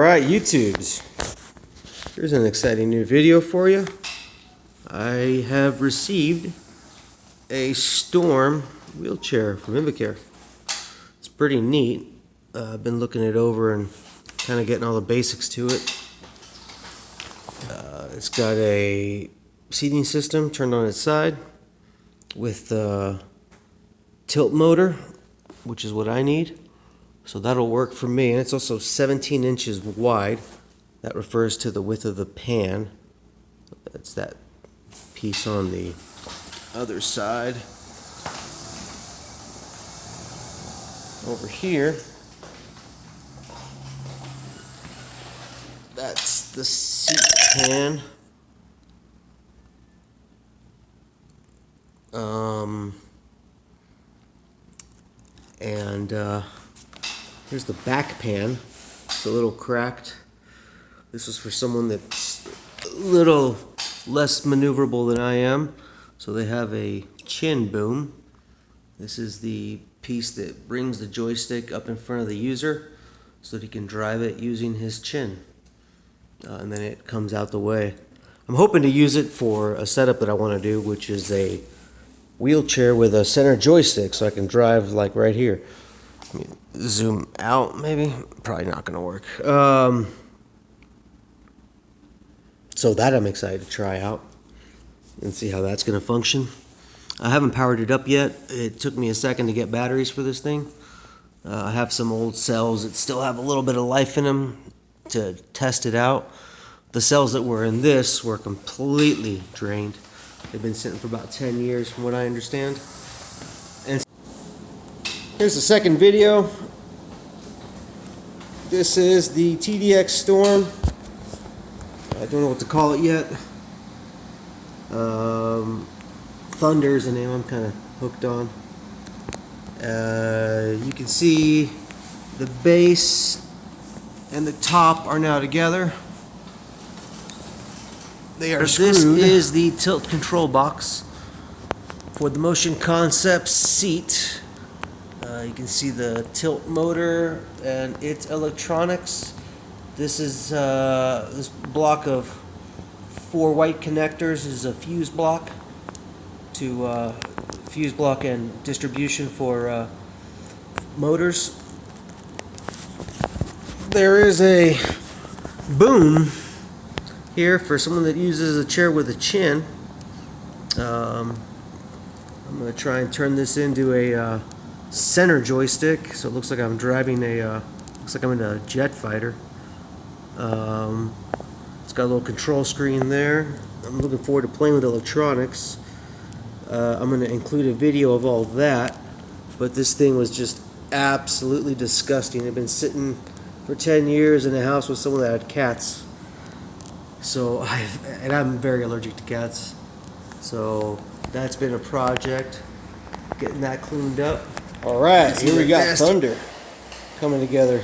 Alright, YouTubes. Here's an exciting new video for you. I have received a Storm wheelchair from Invacare. It's pretty neat. I've been looking it over and kind of getting all the basics to it. It's got a seating system turned on its side with a tilt motor, which is what I need. So that'll work for me, and it's also 17 inches wide. That refers to the width of the pan. That's that piece on the other side. Over here, that's the seat pan. Here's the back pan. It's a little cracked. This is for someone that's a little less maneuverable than I am. So they have a chin boom. This is the piece that brings the joystick up in front of the user so that he can drive it using his chin. And then it comes out the way. I'm hoping to use it for a setup that I want to do, which is a wheelchair with a center joystick so I can drive like right here. Let me zoom out, maybe. Probably not going to work. So that I'm excited to try out and see how that's going to function. I haven't powered it up yet. It took me a second to get batteries for this thing. I have some old cells that still have a little bit of life in them to test it out. The cells that were in this were completely drained. They've been sitting for about 10 years from what I understand. And here's the second video. This is the TDX Storm. I don't know what to call it yet. Thunder is the name I'm kind of hooked on. You can see the base and the top are now together. They are screwed. This is the tilt control box for the Motion Concepts seat. You can see the tilt motor and its electronics. This is this block of 4 white connectors is a fuse block to fuse block and distribution for motors. There is a boom here for someone that uses a chair with a chin. I'm going to try and turn this into a center joystick, so it looks like I'm driving a looks like I'm in a jet fighter. It's got a little control screen there. I'm looking forward to playing with electronics. I'm going to include a video of all that, but this thing was just absolutely disgusting. It had been sitting for 10 years in a house with someone that had cats. So I'm very allergic to cats. So that's been a project, getting that cleaned up. All right, here we got Thunder coming together.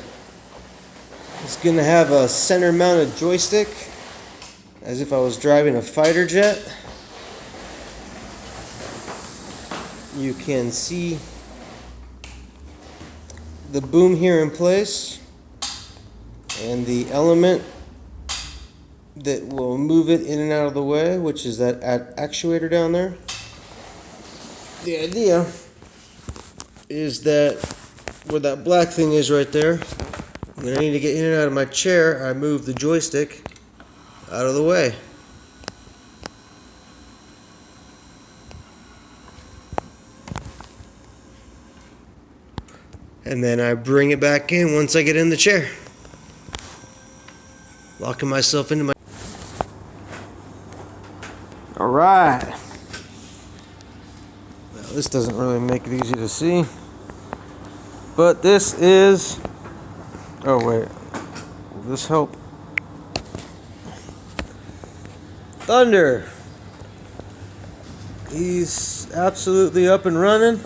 It's going to have a center mounted joystick as if I was driving a fighter jet. You can see the boom here in place and the element that will move it in and out of the way, which is that actuator down there. The idea is that where that black thing is right there, when I need to get in and out of my chair, I move the joystick out of the way. And then I bring it back in once I get in the chair. Locking myself into my... Alright. Well, this doesn't really make it easy to see. But this is... Oh wait. Will this help? Thunder. He's absolutely up and running.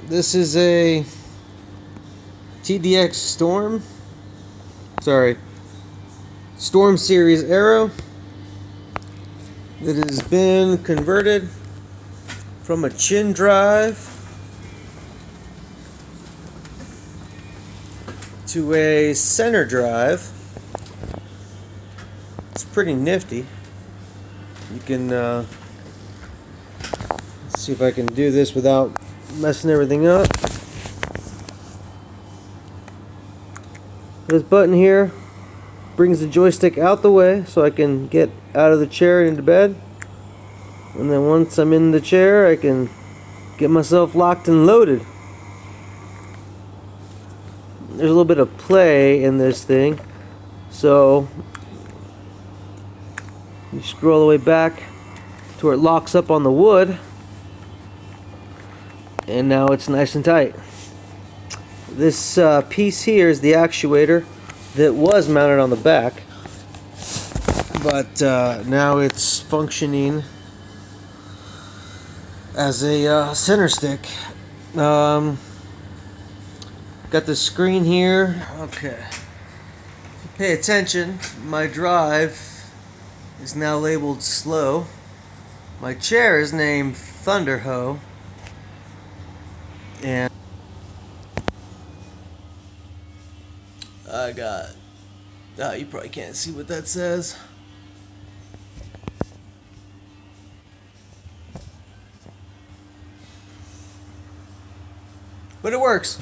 This is a TDX Storm. Storm Series Aero that has been converted from a chin drive to a center drive. It's pretty nifty. You can let's see if I can do this without messing everything up. This button here brings the joystick out the way so I can get out of the chair and into bed. And then once I'm in the chair, I can get myself locked and loaded. There's a little bit of play in this thing. So you scroll all the way back to where it locks up on the wood. And now it's nice and tight. This piece here is the actuator that was mounted on the back, but now it's functioning as a center stick. Got the screen here. Okay. Pay attention. My drive is now labeled slow. My chair is named Thunderho. And I got, you probably can't see what that says. But it works.